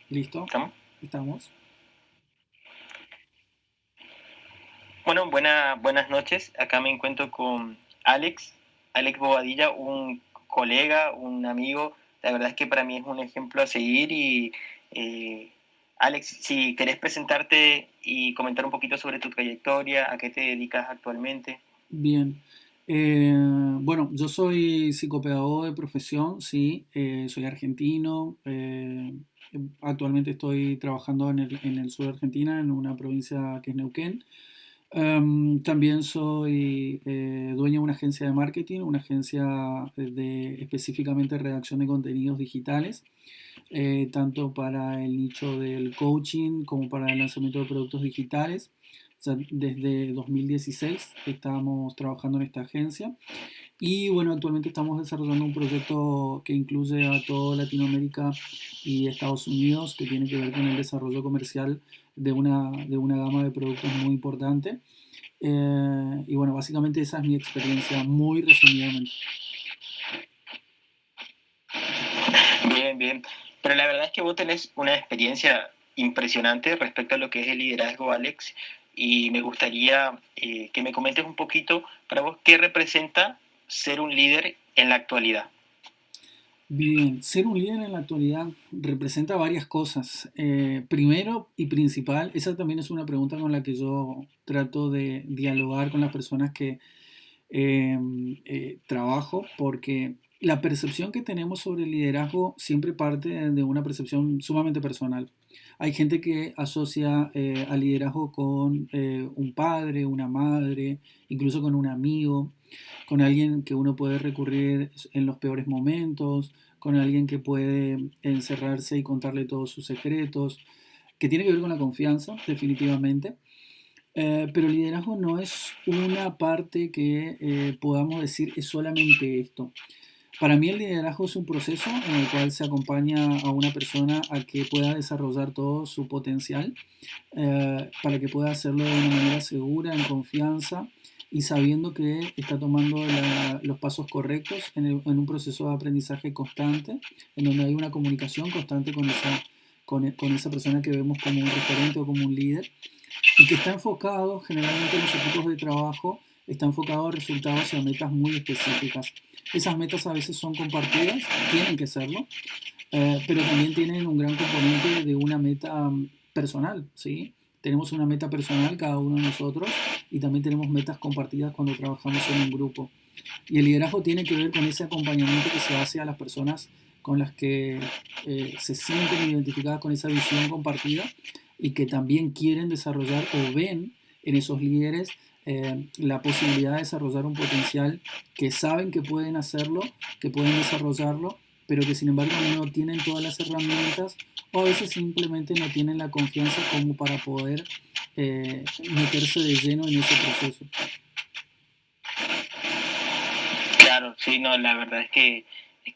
¿Listo? ¿Estamos? ¿Estamos? Bueno, buenas noches. Acá me encuentro con Alex Bobadilla, un colega, un amigo. La verdad es que para mí es un ejemplo a seguir y eh, Alex, si querés presentarte y comentar un poquito sobre tu trayectoria, a qué te dedicas actualmente. Bien. Bueno, yo soy psicopedagogo de profesión, sí, soy argentino. Actualmente estoy trabajando en el sur de Argentina, en una provincia que es Neuquén. También soy dueño de una agencia de marketing, una agencia de específicamente redacción de contenidos digitales, tanto para el nicho del coaching como para el lanzamiento de productos digitales. O sea, desde 2016 estamos trabajando en esta agencia y bueno, actualmente estamos desarrollando un proyecto que incluye a toda Latinoamérica y Estados Unidos, que tiene que ver con el desarrollo comercial de una gama de productos muy importante. Y bueno, básicamente esa es mi experiencia, muy resumidamente. Bien, bien. Pero la verdad es que vos tenés una experiencia impresionante respecto a lo que es el liderazgo, Alex, y me gustaría que me comentes un poquito para vos qué representa ser un líder en la actualidad. Bien, ser un líder en la actualidad representa varias cosas. Primero y principal, esa también es una pregunta con la que yo trato de dialogar con las personas que trabajo, porque la percepción que tenemos sobre el liderazgo siempre parte de una percepción sumamente personal. Hay gente que asocia al liderazgo con un padre, una madre, incluso con un amigo, con alguien que uno puede recurrir en los peores momentos, con alguien que puede encerrarse y contarle todos sus secretos, que tiene que ver con la confianza, definitivamente. Pero el liderazgo no es una parte que podamos decir es solamente esto. Para mí el liderazgo es un proceso en el cual se acompaña a una persona a que pueda desarrollar todo su potencial, para que pueda hacerlo de una manera segura, en confianza y sabiendo que está tomando los pasos correctos en un proceso de aprendizaje constante, en donde hay una comunicación constante con esa persona que vemos como un referente o como un líder, y que está enfocado, generalmente los equipos de trabajo, está enfocado a resultados y a metas muy específicas. Esas metas a veces son compartidas, tienen que serlo, pero también tienen un gran componente de una meta personal, ¿sí? Tenemos una meta personal cada uno de nosotros y también tenemos metas compartidas cuando trabajamos en un grupo. Y el liderazgo tiene que ver con ese acompañamiento que se hace a las personas con las que se sienten identificadas con esa visión compartida y que también quieren desarrollar o ven en esos líderes la posibilidad de desarrollar un potencial, que saben que pueden hacerlo, que pueden desarrollarlo, pero que sin embargo no tienen todas las herramientas o a veces simplemente no tienen la confianza como para poder meterse de lleno en ese proceso. Claro, sí, no, la verdad es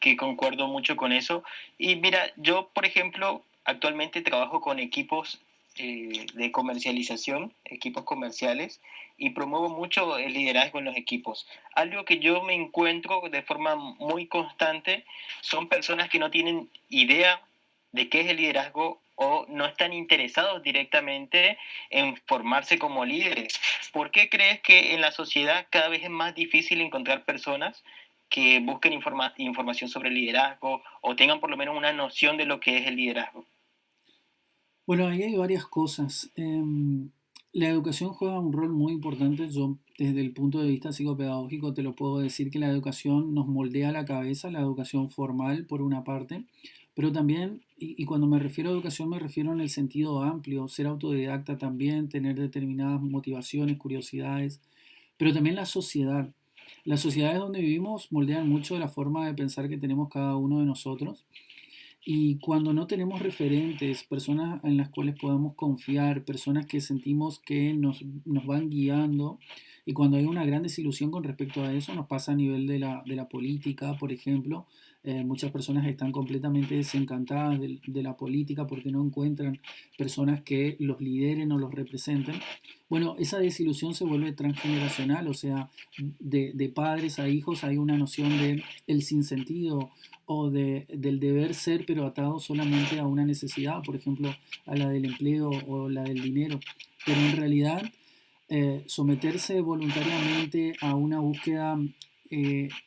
que concuerdo mucho con eso. Y mira, yo, por ejemplo, actualmente trabajo con equipos de comercialización, equipos comerciales, y promuevo mucho el liderazgo en los equipos. Algo que yo me encuentro de forma muy constante son personas que no tienen idea de qué es el liderazgo o no están interesados directamente en formarse como líderes. ¿Por qué crees que en la sociedad cada vez es más difícil encontrar personas que busquen información sobre el liderazgo o tengan por lo menos una noción de lo que es el liderazgo? Bueno, ahí hay varias cosas. La educación juega un rol muy importante. Yo, desde el punto de vista psicopedagógico, te lo puedo decir que la educación nos moldea la cabeza, la educación formal, por una parte, pero también, y cuando me refiero a educación, me refiero en el sentido amplio, ser autodidacta también, tener determinadas motivaciones, curiosidades, pero también la sociedad. Las sociedades donde vivimos moldean mucho la forma de pensar que tenemos cada uno de nosotros. Y cuando no tenemos referentes, personas en las cuales podamos confiar, personas que sentimos que nos van guiando, y cuando hay una gran desilusión con respecto a eso, nos pasa a nivel de la política, por ejemplo, Muchas personas están completamente desencantadas de la política porque no encuentran personas que los lideren o los representen. Bueno, esa desilusión se vuelve transgeneracional, o sea, de padres a hijos hay una noción de el sinsentido o del deber ser, pero atado solamente a una necesidad, por ejemplo, a la del empleo o la del dinero. Pero en realidad, someterse voluntariamente a una búsqueda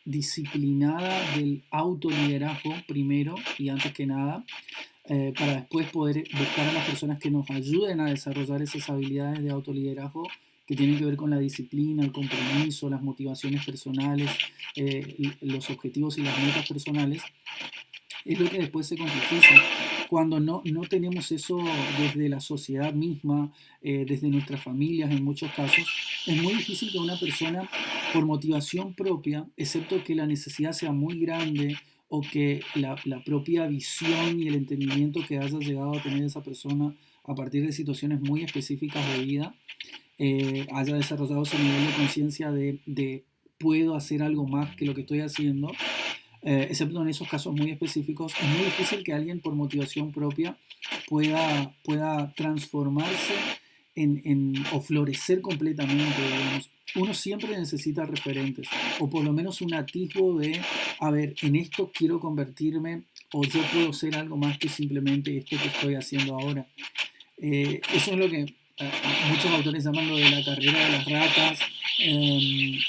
disciplinada del autoliderazgo primero y antes que nada, para después poder buscar a las personas que nos ayuden a desarrollar esas habilidades de autoliderazgo que tienen que ver con la disciplina, el compromiso, las motivaciones personales, los objetivos y las metas personales, es lo que después se complejiza. Cuando no tenemos eso desde la sociedad misma, desde nuestras familias en muchos casos, es muy difícil que una persona, por motivación propia, excepto que la necesidad sea muy grande o que la propia visión y el entendimiento que haya llegado a tener esa persona a partir de situaciones muy específicas de vida, haya desarrollado ese nivel de conciencia de puedo hacer algo más que lo que estoy haciendo, excepto en esos casos muy específicos, es muy difícil que alguien por motivación propia pueda transformarse o florecer completamente, digamos. Uno siempre necesita referentes, o por lo menos un atisbo de, a ver, en esto quiero convertirme, o yo puedo ser algo más que simplemente esto que estoy haciendo ahora. Eso es lo que muchos autores llaman lo de la carrera de las ratas,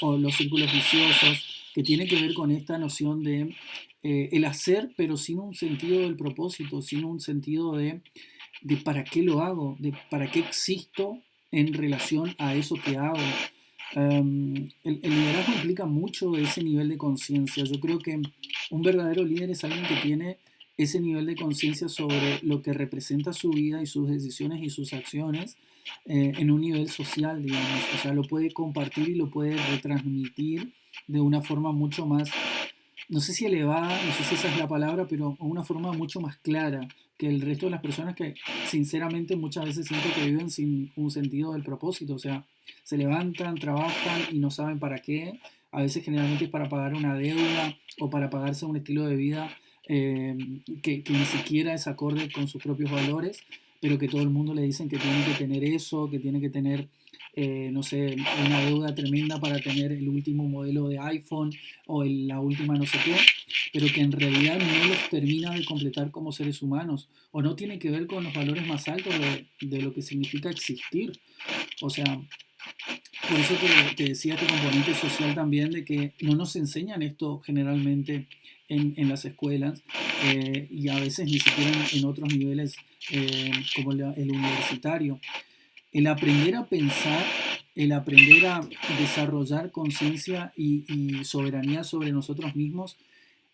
o los círculos viciosos, que tiene que ver con esta noción de el hacer, pero sin un sentido del propósito, sin un sentido de para qué lo hago, de para qué existo en relación a eso que hago. El liderazgo implica mucho ese nivel de conciencia. Yo creo que un verdadero líder es alguien que tiene ese nivel de conciencia sobre lo que representa su vida y sus decisiones y sus acciones en un nivel social, digamos. O sea, lo puede compartir y lo puede retransmitir de una forma mucho más, no sé si elevada, no sé si esa es la palabra, pero una forma mucho más clara que el resto de las personas que sinceramente muchas veces siento que viven sin un sentido del propósito. O sea, se levantan, trabajan y no saben para qué. A veces generalmente es para pagar una deuda o para pagarse un estilo de vida que ni siquiera es acorde con sus propios valores, pero que todo el mundo le dicen que tiene que tener eso, que tiene que tener, no sé, una deuda tremenda para tener el último modelo de iPhone o la última no sé qué, pero que en realidad no los termina de completar como seres humanos, o no tiene que ver con los valores más altos de lo que significa existir. O sea, por eso te decía este componente social también, de que no nos enseñan esto generalmente en las escuelas, y a veces ni siquiera en otros niveles como el universitario. El aprender a pensar, el aprender a desarrollar conciencia y soberanía sobre nosotros mismos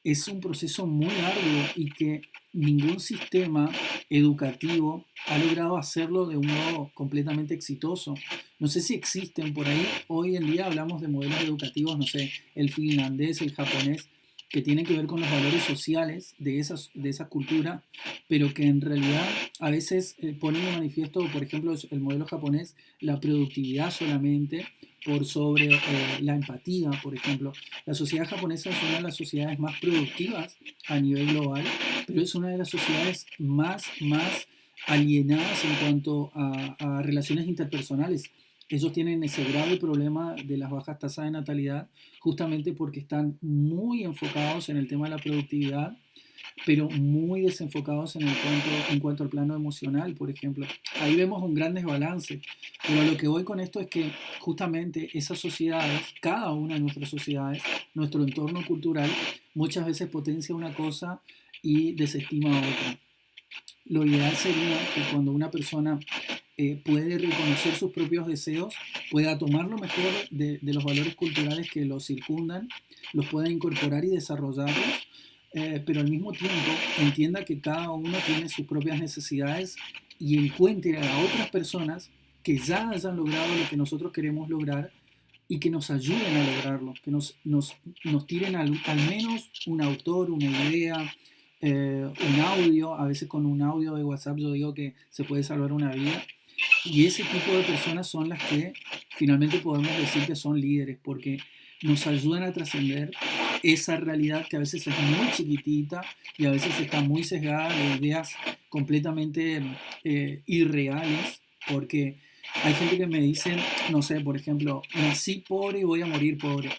es un proceso muy arduo y que ningún sistema educativo ha logrado hacerlo de un modo completamente exitoso. No sé si existen por ahí, hoy en día hablamos de modelos educativos, no sé, el finlandés, el japonés, que tienen que ver con los valores sociales de esa cultura, pero que en realidad a veces ponen de manifiesto, por ejemplo, el modelo japonés, la productividad solamente por sobre la empatía, por ejemplo. La sociedad japonesa es una de las sociedades más productivas a nivel global, pero es una de las sociedades más alienadas en cuanto a relaciones interpersonales. Ellos tienen ese grave problema de las bajas tasas de natalidad justamente porque están muy enfocados en el tema de la productividad, pero muy desenfocados en cuanto al plano emocional, por ejemplo. Ahí vemos un gran desbalance, pero lo que voy con esto es que justamente esas sociedades, cada una de nuestras sociedades, nuestro entorno cultural, muchas veces potencia una cosa y desestima otra. Lo ideal sería que cuando una persona puede reconocer sus propios deseos, pueda tomar lo mejor de los valores culturales que los circundan, los pueda incorporar y desarrollarlos, pero al mismo tiempo entienda que cada uno tiene sus propias necesidades y encuentre a otras personas que ya hayan logrado lo que nosotros queremos lograr y que nos ayuden a lograrlo, que nos tiren al menos un autor, una idea, un audio. A veces con un audio de WhatsApp yo digo que se puede salvar una vida, y ese tipo de personas son las que finalmente podemos decir que son líderes, porque nos ayudan a trascender esa realidad que a veces es muy chiquitita y a veces está muy sesgada de ideas completamente irreales, porque hay gente que me dice, no sé, por ejemplo, nací pobre y voy a morir pobre.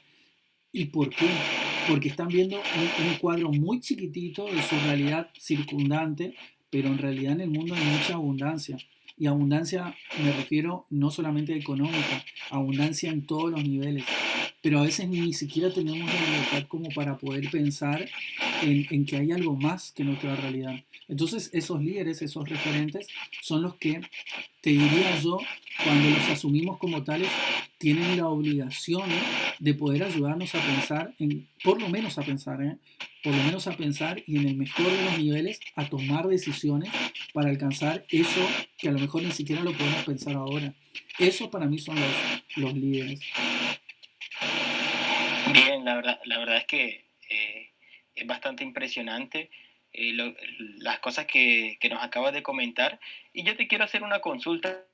¿Y por qué? Porque están viendo un cuadro muy chiquitito de su realidad circundante, pero en realidad en el mundo hay mucha abundancia. Y abundancia me refiero no solamente económica, abundancia en todos los niveles. Pero a veces ni siquiera tenemos la libertad como para poder pensar en que hay algo más que nuestra realidad. Entonces esos líderes, esos referentes, son los que, te diría yo, cuando los asumimos como tales, tienen la obligación de poder ayudarnos a pensar, por lo menos a pensar, por lo menos a pensar y en el mejor de los niveles a tomar decisiones para alcanzar eso que a lo mejor ni siquiera lo podemos pensar ahora. Eso para mí son los líderes. Bien, la verdad es que es bastante impresionante las cosas que nos acabas de comentar. Y yo te quiero hacer una consulta,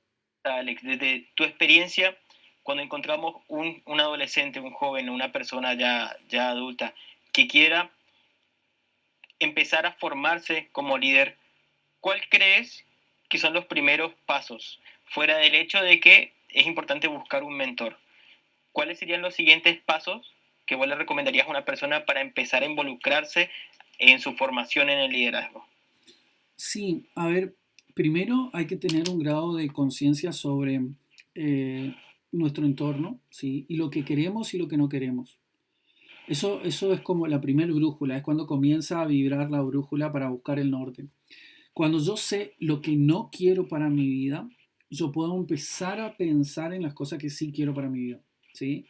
Alex, desde tu experiencia, cuando encontramos un adolescente, un joven, una persona ya adulta que quiera empezar a formarse como líder, ¿cuál crees que son los primeros pasos? Fuera del hecho de que es importante buscar un mentor, ¿cuáles serían los siguientes pasos que vos le recomendarías a una persona para empezar a involucrarse en su formación en el liderazgo? Sí, a ver, primero hay que tener un grado de conciencia sobre eh, nuestro entorno, ¿sí? Y lo que queremos y lo que no queremos. Eso es como la primer brújula, es cuando comienza a vibrar la brújula para buscar el norte. Cuando yo sé lo que no quiero para mi vida, yo puedo empezar a pensar en las cosas que sí quiero para mi vida, ¿sí?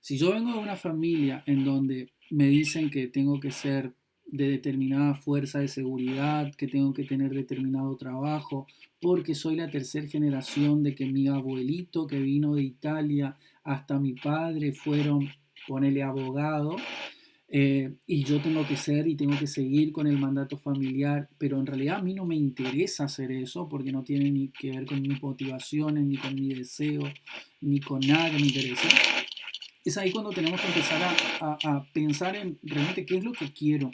Si yo vengo de una familia en donde me dicen que tengo que ser de determinada fuerza de seguridad, que tengo que tener determinado trabajo, porque soy la tercera generación de que mi abuelito que vino de Italia hasta mi padre fueron, ponele abogado, y yo tengo que ser y tengo que seguir con el mandato familiar, pero en realidad a mí no me interesa hacer eso porque no tiene ni que ver con mis motivaciones, ni con mi deseo, ni con nada que me interese. Es ahí cuando tenemos que empezar a pensar en realmente qué es lo que quiero.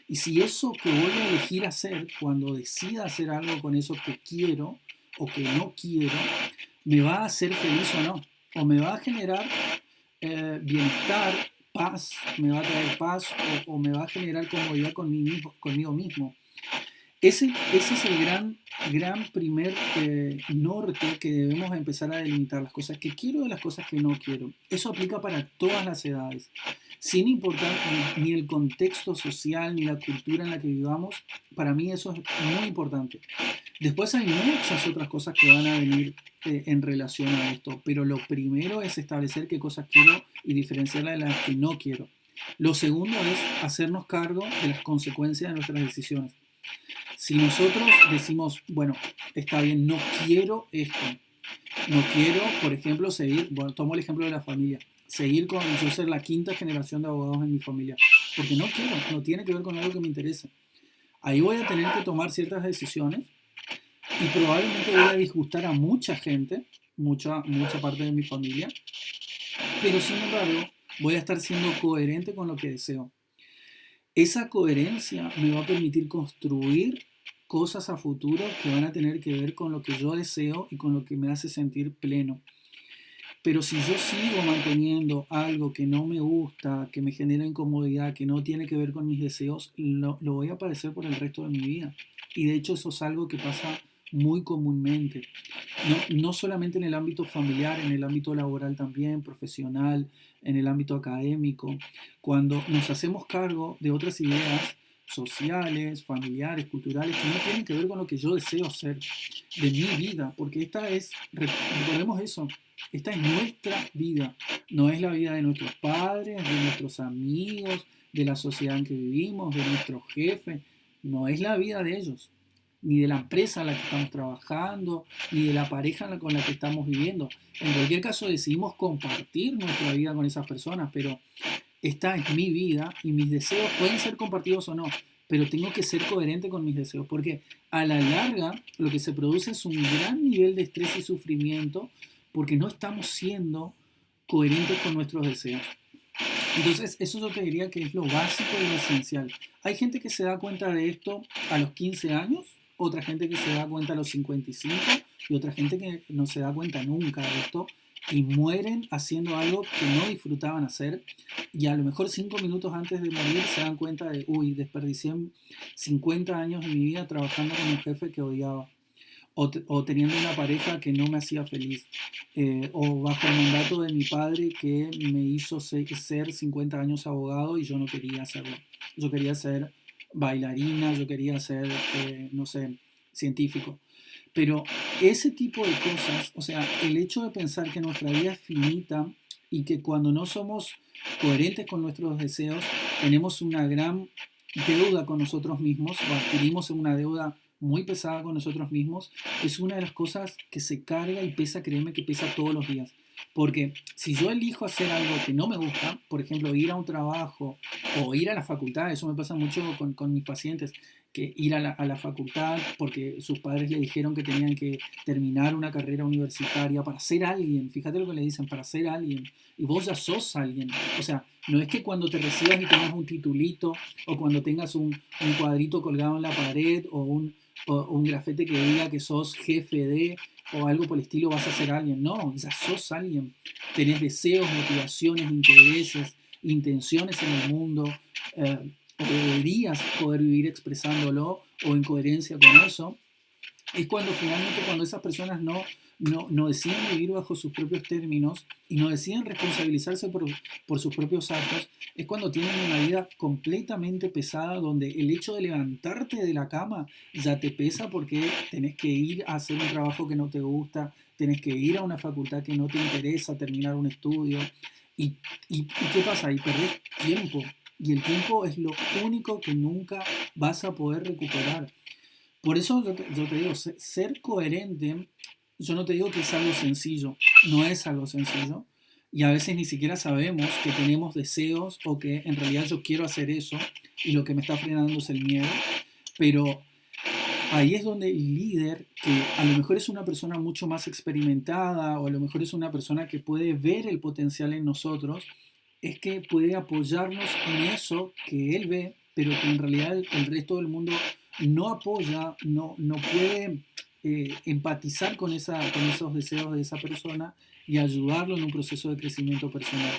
Y si eso que voy a elegir hacer, cuando decida hacer algo con eso que quiero o que no quiero, me va a hacer feliz o no. O me va a generar bienestar, paz, me va a traer paz o me va a generar comodidad conmigo mismo. Ese es el gran primer norte que debemos empezar a delimitar, las cosas que quiero de las cosas que no quiero. Eso aplica para todas las edades, sin importar ni el contexto social ni la cultura en la que vivamos. Para mí eso es muy importante. Después hay muchas otras cosas que van a venir en relación a esto, pero lo primero es establecer qué cosas quiero y diferenciarlas de las que no quiero. Lo segundo es hacernos cargo de las consecuencias de nuestras decisiones. Si nosotros decimos, bueno, está bien, no quiero esto, no quiero, por ejemplo, seguir, bueno, tomo el ejemplo de la familia, seguir con yo ser la quinta generación de abogados en mi familia, porque no quiero, no tiene que ver con algo que me interesa. Ahí voy a tener que tomar ciertas decisiones y probablemente voy a disgustar a mucha gente, mucha parte de mi familia, pero sin embargo voy a estar siendo coherente con lo que deseo. Esa coherencia me va a permitir construir cosas a futuro que van a tener que ver con lo que yo deseo y con lo que me hace sentir pleno. Pero si yo sigo manteniendo algo que no me gusta, que me genera incomodidad, que no tiene que ver con mis deseos, lo voy a padecer por el resto de mi vida. Y de hecho eso es algo que pasa muy comúnmente. No solamente en el ámbito familiar, en el ámbito laboral también, profesional, en el ámbito académico. Cuando nos hacemos cargo de otras ideas sociales, familiares, culturales, que no tienen que ver con lo que yo deseo hacer de mi vida, porque recordemos eso, esta es nuestra vida, no es la vida de nuestros padres, de nuestros amigos, de la sociedad en que vivimos, de nuestros jefes, no es la vida de ellos, ni de la empresa en la que estamos trabajando, ni de la pareja con la que estamos viviendo. En cualquier caso decidimos compartir nuestra vida con esas personas, pero esta es mi vida y mis deseos pueden ser compartidos o no, pero tengo que ser coherente con mis deseos, porque a la larga lo que se produce es un gran nivel de estrés y sufrimiento porque no estamos siendo coherentes con nuestros deseos. Entonces, eso yo te diría que es lo básico y lo esencial. Hay gente que se da cuenta de esto a los 15 años, otra gente que se da cuenta a los 55 y otra gente que no se da cuenta nunca de esto y mueren haciendo algo que no disfrutaban hacer y a lo mejor 5 minutos antes de morir se dan cuenta de, uy, desperdicié 50 años de mi vida trabajando con un jefe que odiaba o teniendo una pareja que no me hacía feliz, o bajo el mandato de mi padre que me hizo ser 50 años abogado y yo no quería hacerlo. Yo quería ser bailarina, yo quería ser, no sé, científico. Pero ese tipo de cosas, o sea, el hecho de pensar que nuestra vida es finita y que cuando no somos coherentes con nuestros deseos, tenemos una gran deuda con nosotros mismos o adquirimos una deuda muy pesada con nosotros mismos, es una de las cosas que se carga y pesa, créeme que pesa todos los días. Porque si yo elijo hacer algo que no me gusta, por ejemplo, ir a un trabajo o ir a la facultad, eso me pasa mucho con mis pacientes, que ir a la facultad porque sus padres le dijeron que tenían que terminar una carrera universitaria para ser alguien, fíjate lo que le dicen, para ser alguien, y vos ya sos alguien. O sea, no es que cuando te recibas y tengas un titulito o cuando tengas un cuadrito colgado en la pared o un grafete que diga que sos jefe de o algo por el estilo vas a ser alguien. No, ya sos alguien. Tenés deseos, motivaciones, intereses, intenciones en el mundo. O deberías poder vivir expresándolo o en coherencia con eso. Es cuando finalmente cuando esas personas no deciden vivir bajo sus propios términos y no deciden responsabilizarse por sus propios actos, es cuando tienen una vida completamente pesada donde el hecho de levantarte de la cama ya te pesa porque tenés que ir a hacer un trabajo que no te gusta, tenés que ir a una facultad que no te interesa, terminar un estudio. ¿Y qué pasa? Y perdés tiempo. Y el tiempo es lo único que nunca vas a poder recuperar. Por eso yo te digo, ser coherente, yo no te digo que es algo sencillo, no es algo sencillo. Y a veces ni siquiera sabemos que tenemos deseos o que en realidad yo quiero hacer eso y lo que me está frenando es el miedo. Pero ahí es donde el líder, que a lo mejor es una persona mucho más experimentada o a lo mejor es una persona que puede ver el potencial en nosotros, es que puede apoyarnos en eso que él ve, pero que en realidad el resto del mundo no apoya, no puede empatizar con esos deseos de esa persona y ayudarlo en un proceso de crecimiento personal.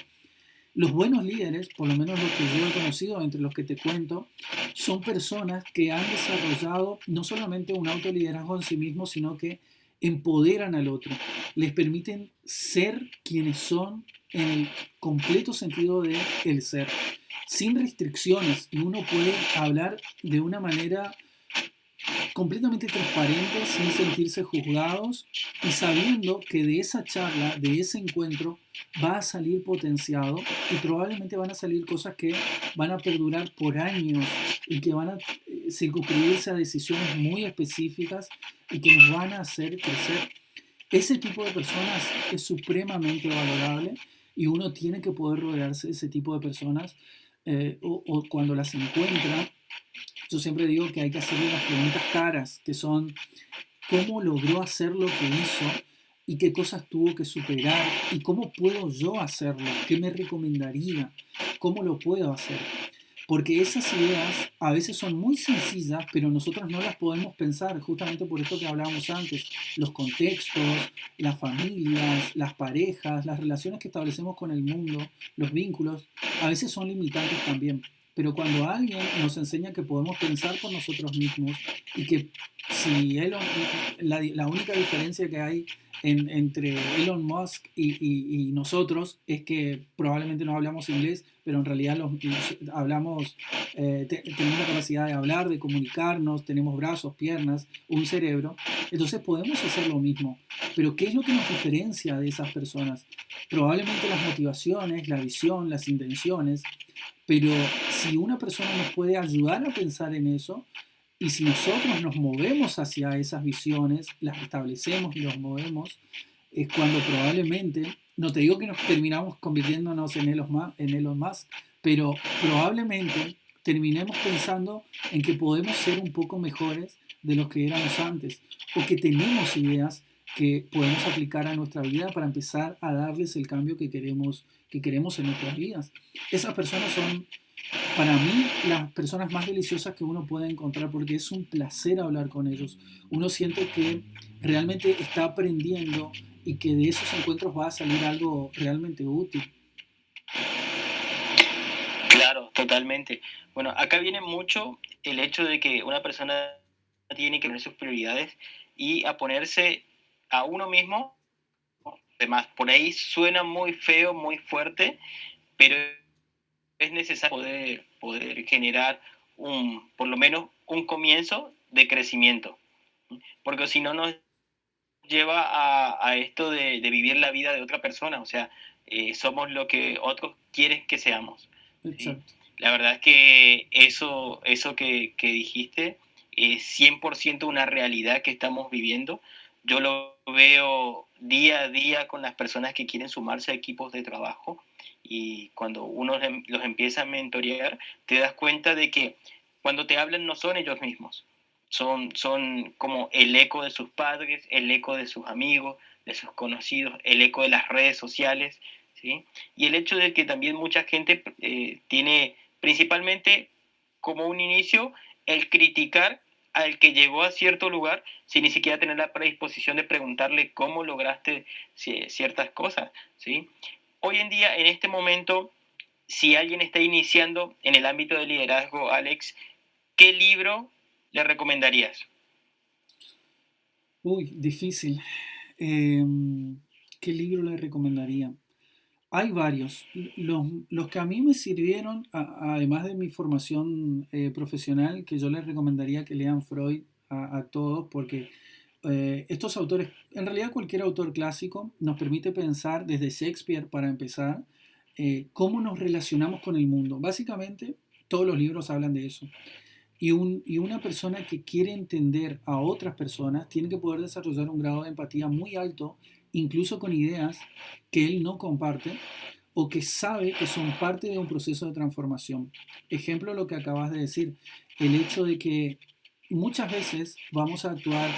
Los buenos líderes, por lo menos los que yo he conocido, entre los que te cuento, son personas que han desarrollado no solamente un autoliderazgo en sí mismos, sino que empoderan al otro, les permiten ser quienes son en el completo sentido de el ser, sin restricciones, y uno puede hablar de una manera completamente transparentes, sin sentirse juzgados y sabiendo que de esa charla, de ese encuentro, va a salir potenciado y probablemente van a salir cosas que van a perdurar por años y que van a circunscribirse a decisiones muy específicas y que nos van a hacer crecer. Ese tipo de personas es supremamente valorable y uno tiene que poder rodearse de ese tipo de personas o cuando las encuentra. Yo siempre digo que hay que hacerle las preguntas caras, que son cómo logró hacer lo que hizo y qué cosas tuvo que superar y cómo puedo yo hacerlo, qué me recomendaría, cómo lo puedo hacer. Porque esas ideas a veces son muy sencillas, pero nosotros no las podemos pensar, justamente por esto que hablábamos antes, los contextos, las familias, las parejas, las relaciones que establecemos con el mundo, los vínculos, a veces son limitantes también. Pero cuando alguien nos enseña que podemos pensar por nosotros mismos y que si la única diferencia que hay entre Elon Musk y nosotros es que probablemente no hablamos inglés, pero en realidad hablamos, tenemos la capacidad de hablar, de comunicarnos, tenemos brazos, piernas, un cerebro. Entonces podemos hacer lo mismo. Pero ¿qué es lo que nos diferencia de esas personas? Probablemente las motivaciones, la visión, las intenciones, pero si una persona nos puede ayudar a pensar en eso, y si nosotros nos movemos hacia esas visiones, las establecemos y nos movemos, es cuando probablemente, no te digo que nos terminamos convirtiéndonos en Elon Musk, pero probablemente terminemos pensando en que podemos ser un poco mejores de los que éramos antes, o que tenemos ideas que podemos aplicar a nuestra vida para empezar a darles el cambio que queremos en nuestras vidas. Esas personas son, para mí, las personas más deliciosas que uno puede encontrar porque es un placer hablar con ellos. Uno siente que realmente está aprendiendo y que de esos encuentros va a salir algo realmente útil. Claro, totalmente. Bueno, acá viene mucho el hecho de que una persona tiene que poner sus prioridades y a ponerse a uno mismo. Además, por ahí suena muy feo, muy fuerte, pero es necesario poder generar por lo menos un comienzo de crecimiento, porque si no nos lleva a esto de vivir la vida de otra persona, o sea, somos lo que otros quieren que seamos, ¿sí? Exacto. La verdad es que eso que dijiste es 100% una realidad que estamos viviendo. Yo lo veo día a día con las personas que quieren sumarse a equipos de trabajo y cuando uno los empieza a mentorear, te das cuenta de que cuando te hablan no son ellos mismos, son como el eco de sus padres, el eco de sus amigos, de sus conocidos, el eco de las redes sociales, ¿sí? Y el hecho de que también mucha gente tiene principalmente como un inicio el criticar al que llegó a cierto lugar sin ni siquiera tener la predisposición de preguntarle cómo lograste ciertas cosas, ¿sí? Hoy en día, en este momento, si alguien está iniciando en el ámbito del liderazgo, Alex, ¿qué libro le recomendarías? Uy, difícil. ¿Qué libro le recomendaría? Hay varios. Los que a mí me sirvieron, además de mi formación profesional, que yo les recomendaría que lean Freud a todos, porque estos autores, en realidad cualquier autor clásico, nos permite pensar desde Shakespeare para empezar, cómo nos relacionamos con el mundo. Básicamente, todos los libros hablan de eso. Y una persona que quiere entender a otras personas tiene que poder desarrollar un grado de empatía muy alto, incluso con ideas que él no comparte o que sabe que son parte de un proceso de transformación. Ejemplo, lo que acabas de decir, el hecho de que muchas veces vamos a actuar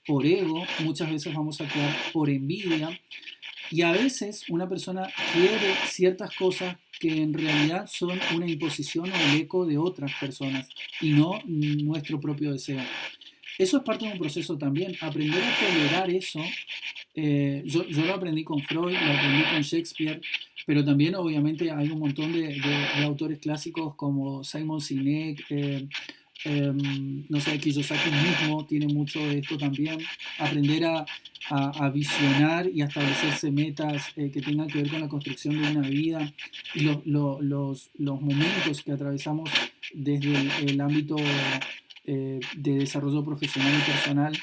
por ego, muchas veces vamos a actuar por envidia, y a veces una persona quiere ciertas cosas que en realidad son una imposición o el eco de otras personas y no nuestro propio deseo. Eso es parte de un proceso también. Aprender a tolerar eso, yo lo aprendí con Freud, lo aprendí con Shakespeare, pero también obviamente hay un montón de autores clásicos como Simon Sinek, no sé, Kiyosaki mismo tiene mucho de esto también. Aprender a visionar y a establecerse metas que tengan que ver con la construcción de una vida y los momentos que atravesamos desde el ámbito de desarrollo profesional y personal.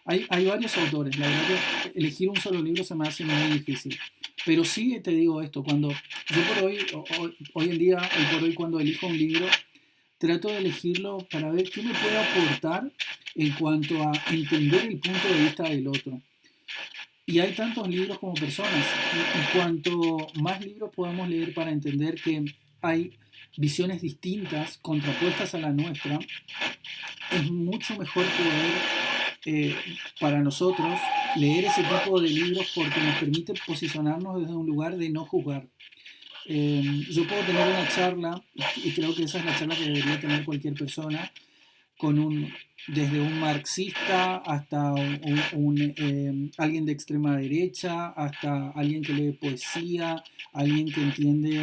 Hay varios autores, la verdad que elegir un solo libro se me hace muy difícil. Pero sí te digo esto, cuando yo por hoy en día, hoy por hoy, cuando elijo un libro, trato de elegirlo para ver qué me puede aportar en cuanto a entender el punto de vista del otro. Y hay tantos libros como personas, y cuanto más libros podamos leer para entender que hay visiones distintas, contrapuestas a la nuestra, es mucho mejor poder para nosotros leer ese tipo de libros porque nos permite posicionarnos desde un lugar de no juzgar. Yo puedo tener una charla, y creo que esa es la charla que debería tener cualquier persona, con desde un marxista hasta alguien de extrema derecha, hasta alguien que lee poesía, alguien que entiende,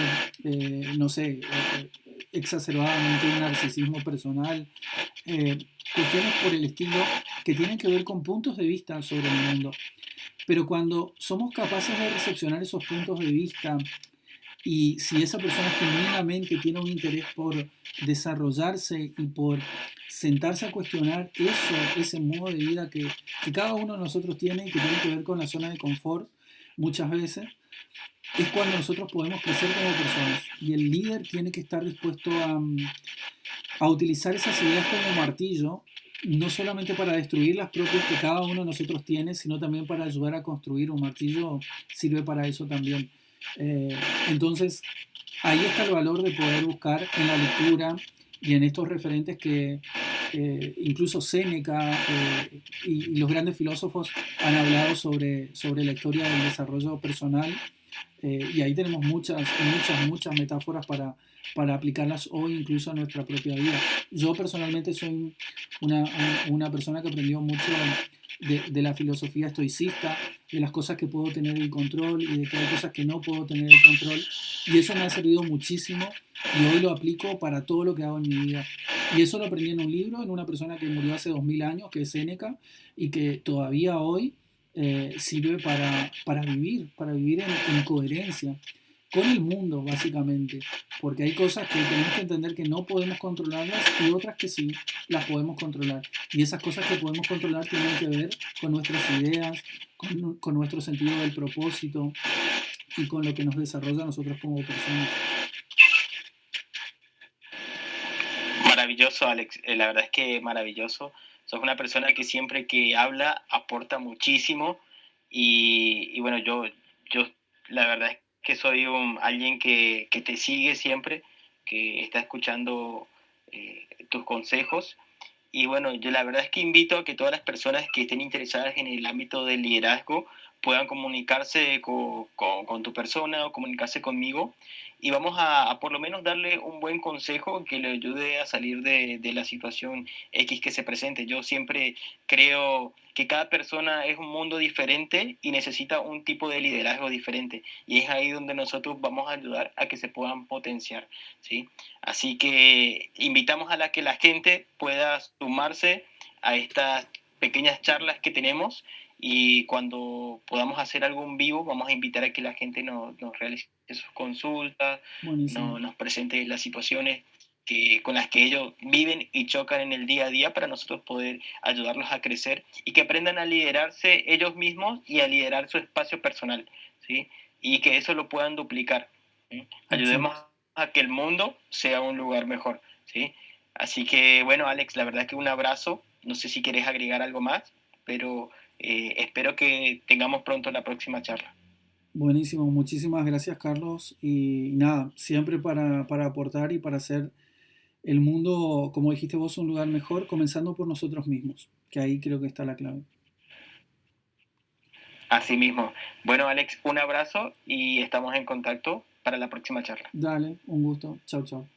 no sé, exacerbadamente un narcisismo personal, cuestiones por el estilo que tienen que ver con puntos de vista sobre el mundo. Pero cuando somos capaces de recepcionar esos puntos de vista y si esa persona genuinamente tiene un interés por desarrollarse y por sentarse a cuestionar eso, ese modo de vida que cada uno de nosotros tiene y que tiene que ver con la zona de confort muchas veces, es cuando nosotros podemos crecer como personas. Y el líder tiene que estar dispuesto a utilizar esas ideas como martillo, no solamente para destruir las propias que cada uno de nosotros tiene, sino también para ayudar a construir. Un martillo sirve para eso también. Entonces, ahí está el valor de poder buscar en la lectura y en estos referentes incluso Séneca y los grandes filósofos han hablado sobre la historia del desarrollo personal, y ahí tenemos muchas metáforas para aplicarlas hoy incluso a nuestra propia vida. Yo personalmente soy una, una persona que aprendió mucho de la filosofía estoicista, de las cosas que puedo tener el control y de que hay cosas que no puedo tener el control. Y eso me ha servido muchísimo y hoy lo aplico para todo lo que hago en mi vida. Y eso lo aprendí en un libro, en una persona que murió hace 2000 años, que es Séneca, y que todavía hoy sirve para vivir en coherencia con el mundo, básicamente. Porque hay cosas que tenemos que entender que no podemos controlarlas y otras que sí las podemos controlar. Y esas cosas que podemos controlar tienen que ver con nuestras ideas, con nuestro sentido del propósito y con lo que nos desarrolla a nosotros como personas. Maravilloso, Alex. La verdad es que maravilloso. Sos una persona que siempre que habla aporta muchísimo y bueno, yo la verdad es que soy alguien que te sigue siempre, que está escuchando tus consejos. Y bueno, yo la verdad es que invito a que todas las personas que estén interesadas en el ámbito del liderazgo puedan comunicarse con tu persona o comunicarse conmigo y vamos a por lo menos darle un buen consejo que le ayude a salir de la situación X que se presente. Yo siempre creo que cada persona es un mundo diferente y necesita un tipo de liderazgo diferente y es ahí donde nosotros vamos a ayudar a que se puedan potenciar, ¿sí? Así que invitamos a que la gente pueda sumarse a estas pequeñas charlas que tenemos y cuando podamos hacer algo en vivo vamos a invitar a que la gente nos realice sus consultas, Buenísimo. nos presente las situaciones con las que ellos viven y chocan en el día a día para nosotros poder ayudarlos a crecer y que aprendan a liderarse ellos mismos y a liderar su espacio personal, ¿sí? Y que eso lo puedan duplicar, ¿sí? Ayudemos Exacto. a que el mundo sea un lugar mejor, ¿sí? Así que, bueno, Alex, la verdad que un abrazo. No sé si quieres agregar algo más, pero espero que tengamos pronto la próxima charla. Buenísimo. Muchísimas gracias, Carlos. Y nada, siempre para aportar y para hacer el mundo, como dijiste vos, un lugar mejor, comenzando por nosotros mismos, que ahí creo que está la clave. Así mismo. Bueno, Alex, un abrazo y estamos en contacto para la próxima charla. Dale, un gusto. Chao, chao.